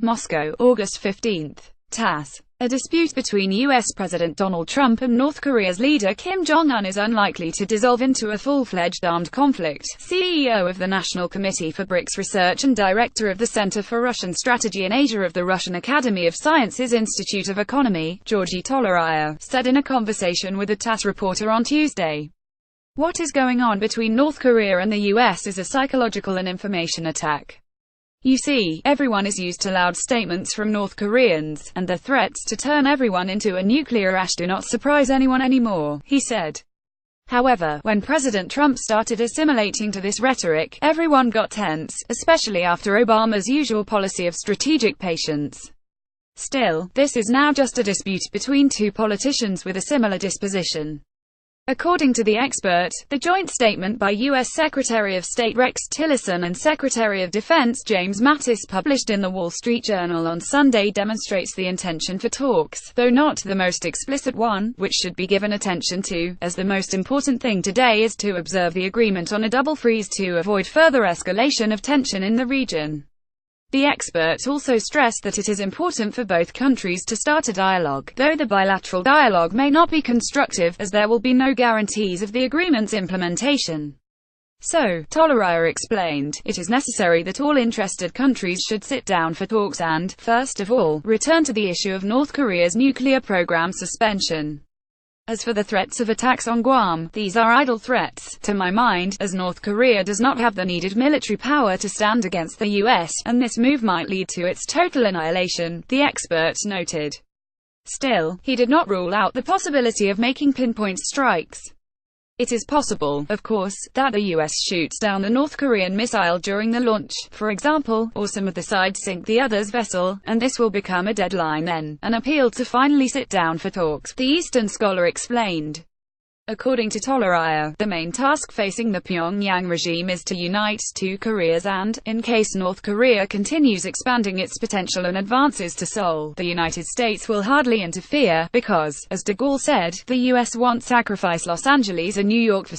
Moscow, August 15. TASS. A dispute between U.S. President Donald Trump and North Korea's leader Kim Jong-un is unlikely to dissolve into a full-fledged armed conflict, CEO of the National Committee for BRICS Research and Director of the Center for Russian Strategy in Asia of the Russian Academy of Sciences Institute of Economy, Georgy Tolaraya, said in a conversation with a TASS reporter on Tuesday. What is going on between North Korea and the U.S. is a psychological and information attack. You see, everyone is used to loud statements from North Koreans, and their threats to turn everyone into a nuclear ash do not surprise anyone anymore, he said. However, when President Trump started assimilating to this rhetoric, everyone got tense, especially after Obama's usual policy of strategic patience. Still, this is now just a dispute between two politicians with a similar disposition. According to the expert, the joint statement by U.S. Secretary of State Rex Tillerson and Secretary of Defense James Mattis published in The Wall Street Journal on Sunday demonstrates the intention for talks, though not the most explicit one, which should be given attention to, as the most important thing today is to observe the agreement on a double freeze to avoid further escalation of tension in the region. The expert also stressed that it is important for both countries to start a dialogue, though the bilateral dialogue may not be constructive, as there will be no guarantees of the agreement's implementation. So, Tolaraya explained, it is necessary that all interested countries should sit down for talks and, first of all, return to the issue of North Korea's nuclear program suspension. As for the threats of attacks on Guam, these are idle threats, to my mind, as North Korea does not have the needed military power to stand against the U.S., and this move might lead to its total annihilation, the expert noted. Still, he did not rule out the possibility of making pinpoint strikes. It is possible, of course, that the U.S. shoots down the North Korean missile during the launch, for example, or some of the sides sink the other's vessel, and this will become a deadline then, an appeal to finally sit down for talks, the Eastern scholar explained. According to Tolaraya, the main task facing the Pyongyang regime is to unite two Koreas and, in case North Korea continues expanding its potential and advances to Seoul, the United States will hardly interfere, because, as de Gaulle said, the U.S. won't sacrifice Los Angeles and New York for